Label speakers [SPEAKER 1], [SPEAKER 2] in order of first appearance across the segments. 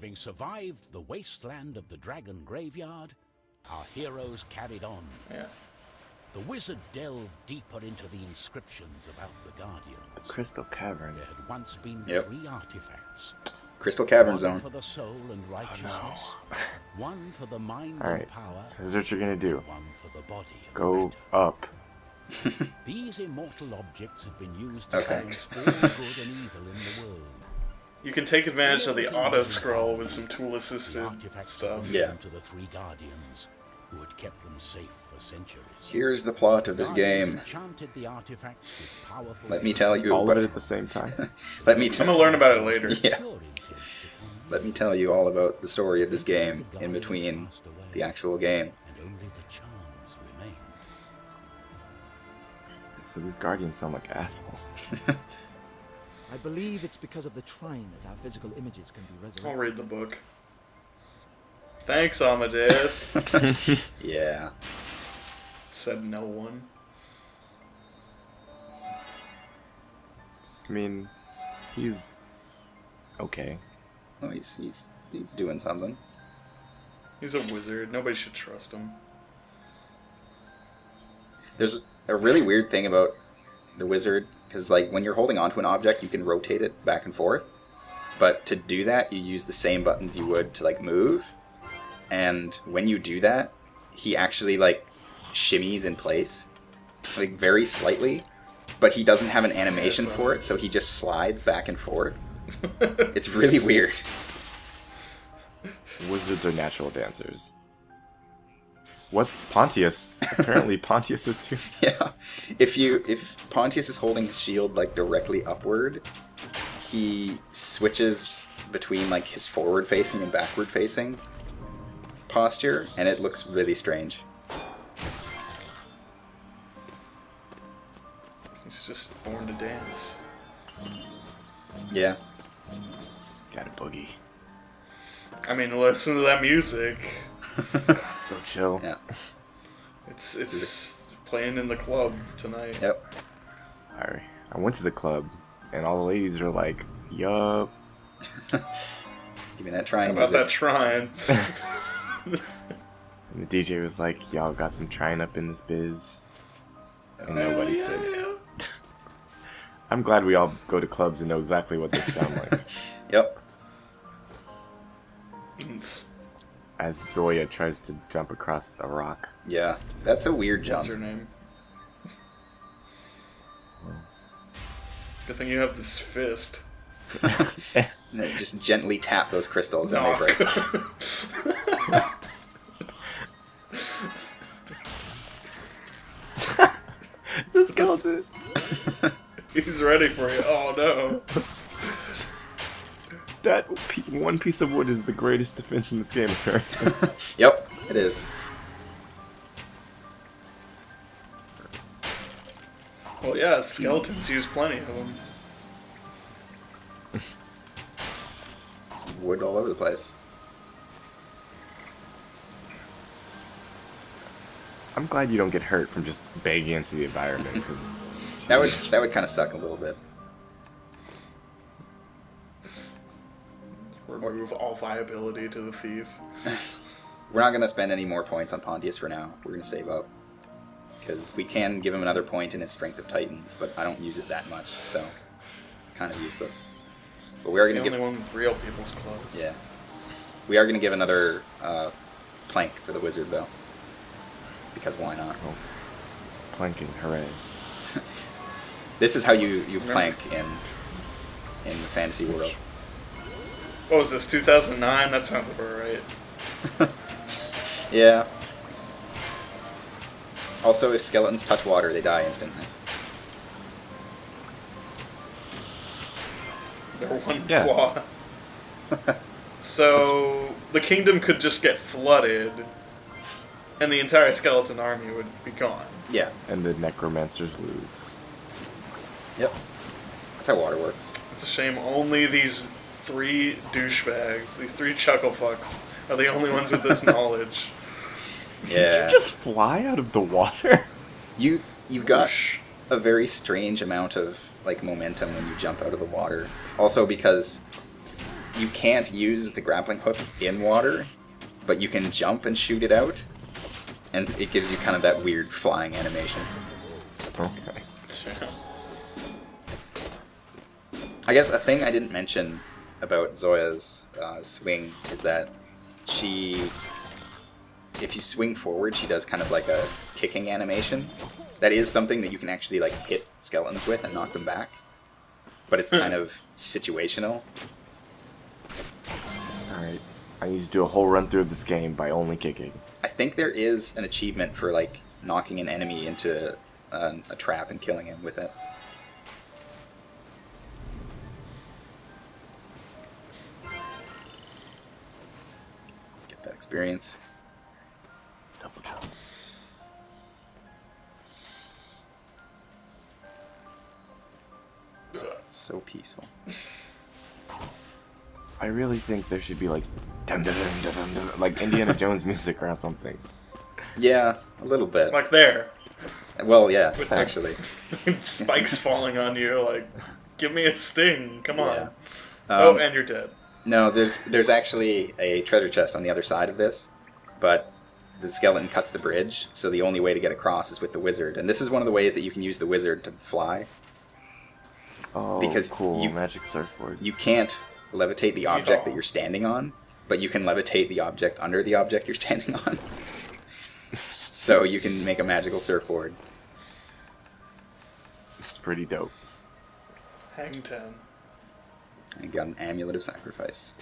[SPEAKER 1] Having survived the wasteland of the Dragon Graveyard, our heroes carried on.
[SPEAKER 2] Yeah.
[SPEAKER 1] The wizard delved deeper into the inscriptions about the Guardians.
[SPEAKER 3] Crystal
[SPEAKER 1] There
[SPEAKER 3] Caverns.
[SPEAKER 1] had once been
[SPEAKER 4] Yep.
[SPEAKER 1] 3 artifacts.
[SPEAKER 4] Crystal Cavern
[SPEAKER 1] One
[SPEAKER 4] Zone.
[SPEAKER 1] for the soul and righteousness, one for the mind
[SPEAKER 3] Alright,
[SPEAKER 1] and power,
[SPEAKER 3] so here's what you're gonna do.
[SPEAKER 1] one for the body and
[SPEAKER 3] Go
[SPEAKER 1] matter.
[SPEAKER 3] up.
[SPEAKER 1] These immortal objects have been used to
[SPEAKER 4] Okay.
[SPEAKER 1] balance all good and evil in the world.
[SPEAKER 2] You can take advantage of the auto scroll with some tool
[SPEAKER 1] The
[SPEAKER 2] assisted
[SPEAKER 1] artifacts
[SPEAKER 2] stuff.
[SPEAKER 4] Yeah.
[SPEAKER 1] belonged to the 3 Guardians, who had kept them safe for centuries.
[SPEAKER 4] Here's the plot of this
[SPEAKER 1] Guardians
[SPEAKER 4] game.
[SPEAKER 1] enchanted the artifacts with powerful
[SPEAKER 4] Let me tell you
[SPEAKER 3] All
[SPEAKER 4] what
[SPEAKER 3] of it at the same time.
[SPEAKER 4] Let me
[SPEAKER 2] I'm gonna learn about it later.
[SPEAKER 4] Yeah.
[SPEAKER 1] pure intent to come.
[SPEAKER 4] Let me tell you all about the story of this game in between the actual game.
[SPEAKER 1] And only the charms remain.
[SPEAKER 3] So these guardians sound like assholes.
[SPEAKER 5] I believe it's because of the Trine that our physical images can be
[SPEAKER 2] I'll
[SPEAKER 5] resurrected.
[SPEAKER 2] read the book. Thanks, Amadeus.
[SPEAKER 4] Yeah.
[SPEAKER 2] Said no one.
[SPEAKER 3] I mean, he's okay.
[SPEAKER 4] Oh, he's doing something.
[SPEAKER 2] He's a wizard. Nobody should trust him.
[SPEAKER 4] There's a really weird thing about the wizard, because like when you're holding onto an object, you can rotate it back and forth. But to do that, you use the same buttons you would to like move. And when you do that, he actually like shimmies in place, like very slightly. But he doesn't have an animation for it, so he just slides back and forth. It's really weird.
[SPEAKER 3] Wizards are natural dancers. What? Pontius? Apparently Pontius is too.
[SPEAKER 4] Yeah. If Pontius is holding his shield like directly upward, he switches between like his forward facing and backward facing posture, and it looks really strange.
[SPEAKER 2] He's just born to dance.
[SPEAKER 4] Yeah.
[SPEAKER 3] Got a boogie.
[SPEAKER 2] I mean, listen to that music.
[SPEAKER 3] So chill.
[SPEAKER 4] Yeah.
[SPEAKER 2] It's playing in the club tonight.
[SPEAKER 4] Yep.
[SPEAKER 3] Alright. I went to the club, and all the ladies were like, yup.
[SPEAKER 4] Give me that
[SPEAKER 2] How
[SPEAKER 4] Trine
[SPEAKER 2] about
[SPEAKER 4] music.
[SPEAKER 2] that Trine?
[SPEAKER 3] And the DJ was like, y'all got some Trine up in this biz. And nobody said it. I'm glad we all go to clubs and know exactly what they sound like.
[SPEAKER 4] Yep.
[SPEAKER 2] It's-
[SPEAKER 3] As Zoya tries to jump across a rock.
[SPEAKER 4] Yeah. That's a weird jump.
[SPEAKER 2] What's her name? Good thing you have this fist.
[SPEAKER 4] And then just gently tap those crystals and they
[SPEAKER 2] Knock.
[SPEAKER 4] break.
[SPEAKER 3] The skeleton!
[SPEAKER 2] He's ready for you. Oh no.
[SPEAKER 3] That one piece of wood is the greatest defense in this game, apparently.
[SPEAKER 4] Yep, it is.
[SPEAKER 2] Well, yeah, skeletons use plenty of them.
[SPEAKER 4] Wood all over the place.
[SPEAKER 3] I'm glad you don't get hurt from just banging into the environment, because
[SPEAKER 4] That would kind of suck a little bit.
[SPEAKER 2] Remove all viability to the thief.
[SPEAKER 4] We're not going to spend any more points on Pontius for now. We're going to save up. Because we can give him another point in his Strength of Titans, but I don't use it that much, so it's kind of useless. But we are
[SPEAKER 2] It's
[SPEAKER 4] going
[SPEAKER 2] the
[SPEAKER 4] to
[SPEAKER 2] only
[SPEAKER 4] give...
[SPEAKER 2] one with real people's clothes.
[SPEAKER 4] Yeah. We are going to give another plank for the wizard, though. Because why not?
[SPEAKER 3] planking, hooray.
[SPEAKER 4] This is how you plank in the fantasy world.
[SPEAKER 2] What was this, 2009? That sounds about right.
[SPEAKER 4] Yeah. Also, if skeletons touch water, they die instantly.
[SPEAKER 2] They're one
[SPEAKER 3] Yeah.
[SPEAKER 2] flaw. So, the kingdom could just get flooded, and the entire skeleton army would be gone.
[SPEAKER 4] Yeah.
[SPEAKER 3] And the necromancers lose.
[SPEAKER 4] Yep. That's how water works.
[SPEAKER 2] It's a shame only these 3 douchebags, these 3 chucklefucks, are the only ones with this knowledge.
[SPEAKER 4] Yeah.
[SPEAKER 3] Did you just fly out of the water?
[SPEAKER 4] You've got
[SPEAKER 2] Whoosh.
[SPEAKER 4] a very strange amount of like momentum when you jump out of the water. Also because you can't use the grappling hook in water, but you can jump and shoot it out, and it gives you kind of that weird flying animation.
[SPEAKER 3] Okay.
[SPEAKER 4] I guess a thing I didn't mention about Zoya's swing is that if you swing forward, she does kind of like a kicking animation. That is something that you can actually like hit skeletons with and knock them back, but it's kind of situational.
[SPEAKER 3] Alright. I need to do a whole run through of this game by only kicking.
[SPEAKER 4] I think there is an achievement for like knocking an enemy into a trap and killing him with it. Get that experience.
[SPEAKER 3] Double jumps.
[SPEAKER 4] So peaceful.
[SPEAKER 3] I really think there should be like dun dun dun dun dun, dun, like Indiana Jones music or something.
[SPEAKER 4] Yeah, a little bit.
[SPEAKER 2] Like there.
[SPEAKER 4] Well, yeah,
[SPEAKER 2] With
[SPEAKER 4] actually.
[SPEAKER 2] Spikes falling on you, like, give me a sting, come on.
[SPEAKER 4] Yeah.
[SPEAKER 2] Oh, and you're dead.
[SPEAKER 4] No, there's actually a treasure chest on the other side of this, but the skeleton cuts the bridge, so the only way to get across is with the wizard. And this is one of the ways that you can use the wizard to fly.
[SPEAKER 3] Oh,
[SPEAKER 4] Because
[SPEAKER 3] cool.
[SPEAKER 4] you-
[SPEAKER 3] Magic surfboard.
[SPEAKER 4] You can't levitate the object that you're standing on, but you can levitate the object under the object you're standing on. So you can make a magical surfboard.
[SPEAKER 3] It's pretty dope.
[SPEAKER 2] Hang 10.
[SPEAKER 4] And you got an amulet of sacrifice.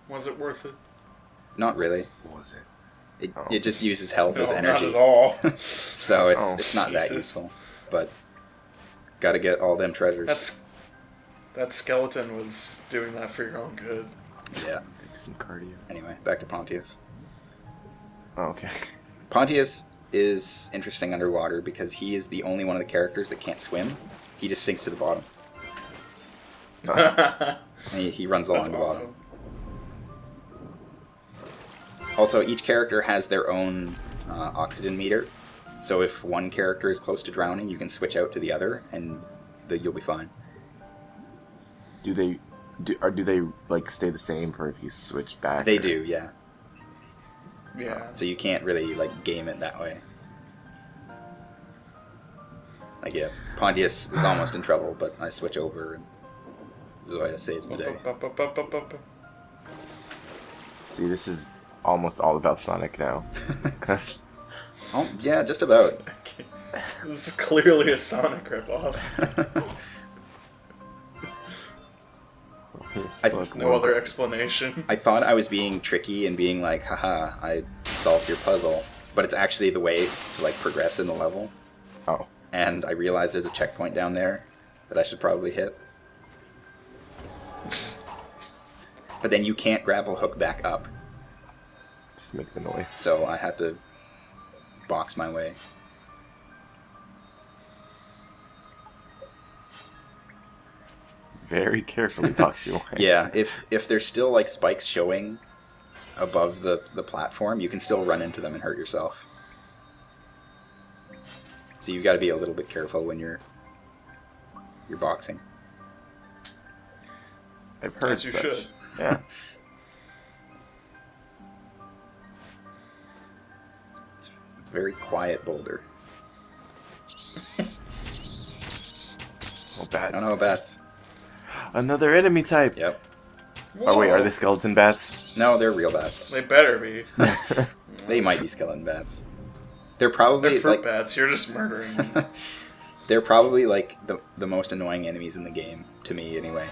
[SPEAKER 2] Was it worth it?
[SPEAKER 4] Not really.
[SPEAKER 3] What was it?
[SPEAKER 4] It,
[SPEAKER 3] Oh.
[SPEAKER 4] it just uses health
[SPEAKER 2] No,
[SPEAKER 4] as
[SPEAKER 2] not
[SPEAKER 4] energy.
[SPEAKER 2] at all.
[SPEAKER 4] So
[SPEAKER 3] Oh,
[SPEAKER 4] it's not that
[SPEAKER 2] Jesus.
[SPEAKER 4] useful. But gotta get all them treasures.
[SPEAKER 2] That skeleton was doing that for your own good.
[SPEAKER 4] Yeah.
[SPEAKER 3] Do some cardio.
[SPEAKER 4] Anyway, back to Pontius.
[SPEAKER 3] Oh, okay.
[SPEAKER 4] Pontius is interesting underwater because he is the only one of the characters that can't swim. He just sinks to the bottom. And he runs along
[SPEAKER 2] That's
[SPEAKER 4] the bottom.
[SPEAKER 2] awesome.
[SPEAKER 4] Also, each character has their own oxygen meter. So if one character is close to drowning, you can switch out to the other, and you'll be fine.
[SPEAKER 3] Do they like stay the same for if you switch back?
[SPEAKER 4] They
[SPEAKER 3] or-
[SPEAKER 4] do, yeah.
[SPEAKER 2] Yeah.
[SPEAKER 4] So you can't really like game it that way. Like yeah, Pontius is almost in trouble, but I switch over and Zoya saves the day.
[SPEAKER 3] See, this is almost all about Sonic now. 'Cause
[SPEAKER 4] Oh yeah, just about.
[SPEAKER 2] This is clearly a Sonic ripoff.
[SPEAKER 3] look,
[SPEAKER 2] No other explanation.
[SPEAKER 4] I thought I was being tricky and being like, haha, I solved your puzzle, but it's actually the way to like progress in the level.
[SPEAKER 3] Oh,
[SPEAKER 4] And I realized there's a checkpoint down there that I should probably hit. But then you can't grapple hook back up,
[SPEAKER 3] just make the noise.
[SPEAKER 4] so I had to box my way.
[SPEAKER 3] Very carefully box your way.
[SPEAKER 4] Yeah, if there's still like spikes showing above the platform, you can still run into them and hurt yourself. So you've got to be a little bit careful when you're boxing.
[SPEAKER 3] I've heard
[SPEAKER 2] As you
[SPEAKER 3] such.
[SPEAKER 2] should.
[SPEAKER 3] Yeah.
[SPEAKER 4] Very quiet boulder.
[SPEAKER 3] Well,
[SPEAKER 4] I
[SPEAKER 3] bats.
[SPEAKER 4] don't know bats.
[SPEAKER 3] Another enemy type.
[SPEAKER 4] Yep.
[SPEAKER 3] Oh wait, are
[SPEAKER 2] Whoa.
[SPEAKER 3] they skeleton bats?
[SPEAKER 4] No, they're real bats.
[SPEAKER 2] They better be.
[SPEAKER 4] They might be skeleton bats. They're probably
[SPEAKER 2] They're fruit
[SPEAKER 4] like
[SPEAKER 2] bats. You're just murdering them.
[SPEAKER 4] they're probably like the most annoying enemies in the game to me anyway.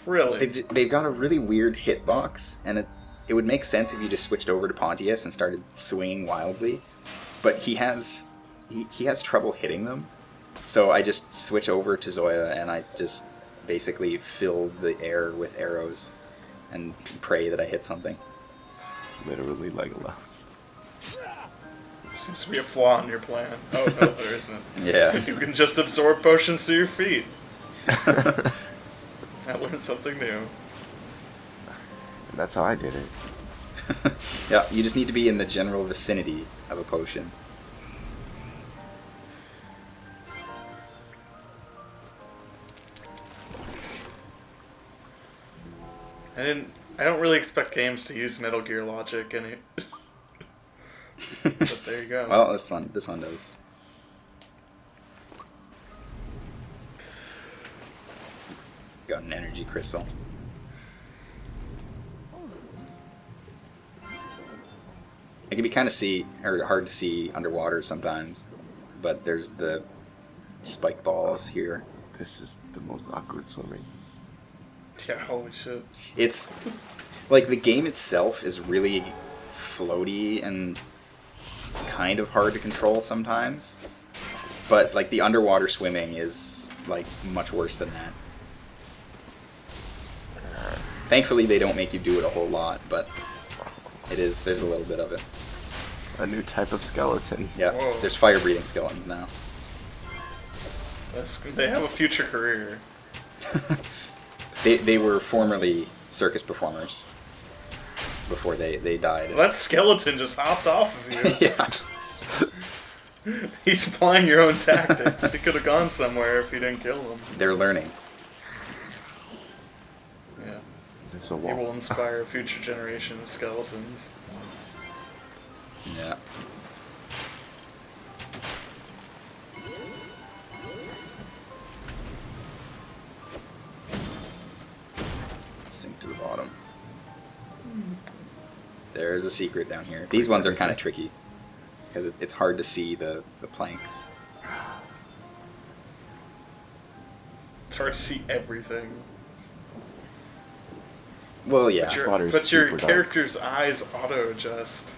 [SPEAKER 2] Really?
[SPEAKER 4] They've got a really weird hitbox, and it would make sense if you just switched over to Pontius and started swinging wildly, but he has trouble hitting them. So I just switch over to Zoya and I just basically fill the air with arrows and pray that I hit something.
[SPEAKER 3] Literally Legolas.
[SPEAKER 2] Seems to be a flaw in your plan. Oh, no, there isn't.
[SPEAKER 4] Yeah.
[SPEAKER 2] You can just absorb potions to your feet. I learned something new.
[SPEAKER 3] And that's how I did it.
[SPEAKER 4] Yeah, you just need to be in the general vicinity of a potion.
[SPEAKER 2] I don't really expect games to use Metal Gear logic any. But there you go.
[SPEAKER 4] Well, this one does. Got an energy crystal. It can be kind of hard to see underwater sometimes, but there's the spike balls here.
[SPEAKER 3] This is the most awkward swimming.
[SPEAKER 2] Yeah, holy shit.
[SPEAKER 4] It's like the game itself is really floaty and kind of hard to control sometimes, but like the underwater swimming is like much worse than that. Thankfully, they don't make you do it a whole lot, but there's a little bit of it.
[SPEAKER 3] A new type of skeleton.
[SPEAKER 4] Yeah,
[SPEAKER 2] Whoa.
[SPEAKER 4] there's fire-breathing skeletons now.
[SPEAKER 2] They have a future career.
[SPEAKER 4] They were formerly circus performers before they died.
[SPEAKER 2] Well, that skeleton just hopped off of you.
[SPEAKER 4] Yeah,
[SPEAKER 2] He's applying your own tactics. He could have gone somewhere if you didn't kill him.
[SPEAKER 4] they're learning.
[SPEAKER 2] Yeah.
[SPEAKER 3] There's a
[SPEAKER 2] He will
[SPEAKER 3] wall.
[SPEAKER 2] inspire a future generation of skeletons.
[SPEAKER 4] Yeah. Let's sink to the bottom. There's a secret down here. These ones are kind of tricky because it's hard to see the planks.
[SPEAKER 2] It's hard to see everything.
[SPEAKER 4] Well, yeah.
[SPEAKER 3] This water is
[SPEAKER 2] But your
[SPEAKER 3] super dark.
[SPEAKER 2] character's eyes auto-adjust.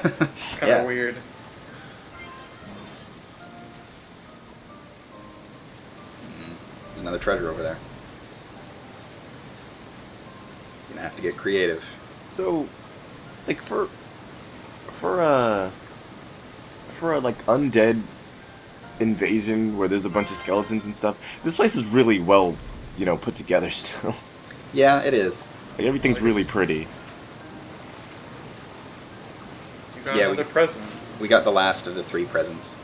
[SPEAKER 2] It's kind of
[SPEAKER 4] Yeah.
[SPEAKER 2] weird.
[SPEAKER 4] There's another treasure over there. You're gonna have to get creative.
[SPEAKER 3] So, like for a like undead invasion where there's a bunch of skeletons and stuff, this place is really well, put together still.
[SPEAKER 4] Yeah, it is.
[SPEAKER 3] Like everything's really pretty.
[SPEAKER 2] You got
[SPEAKER 4] Yeah,
[SPEAKER 2] another present.
[SPEAKER 4] We got the last of the 3 presents.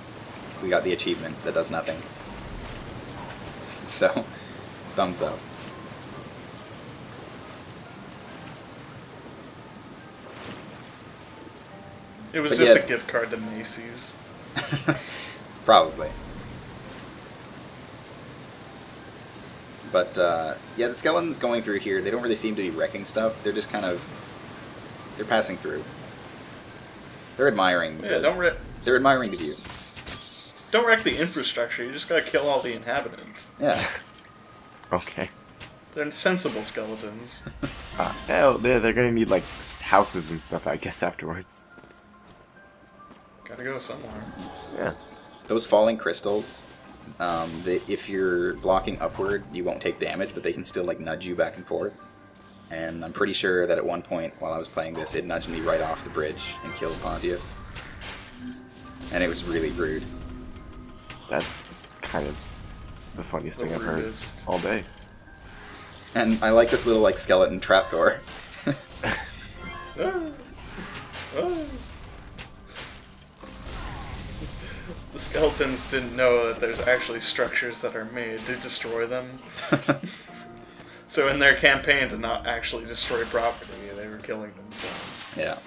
[SPEAKER 4] We got the achievement that does nothing. So, thumbs up.
[SPEAKER 2] It was
[SPEAKER 4] But
[SPEAKER 2] just
[SPEAKER 4] yeah.
[SPEAKER 2] a gift card to Macy's.
[SPEAKER 4] Probably. But, yeah, the skeletons going through here, they don't really seem to be wrecking stuff. They're just kind of... They're passing through. They're admiring.
[SPEAKER 2] Yeah,
[SPEAKER 4] They're admiring the view.
[SPEAKER 2] don't wreck the infrastructure. You just gotta kill all the inhabitants.
[SPEAKER 4] Yeah.
[SPEAKER 3] Okay.
[SPEAKER 2] They're sensible skeletons.
[SPEAKER 3] Hell, they're gonna need like houses and stuff, I guess, afterwards.
[SPEAKER 2] Gotta go somewhere.
[SPEAKER 3] Yeah.
[SPEAKER 4] Those falling crystals, if you're blocking upward, you won't take damage, but they can still like nudge you back and forth. And I'm pretty sure that at one point while I was playing this, it nudged me right off the bridge and killed Pontius. And it was really rude.
[SPEAKER 3] That's kind of the funniest
[SPEAKER 2] The
[SPEAKER 3] thing I've heard
[SPEAKER 2] rudest.
[SPEAKER 3] all day.
[SPEAKER 4] And I like this little like skeleton trapdoor.
[SPEAKER 2] Ah. Ah. The skeletons didn't know that there's actually structures that are made to destroy them. So in their campaign to not actually destroy property, they were killing themselves.
[SPEAKER 4] Yeah.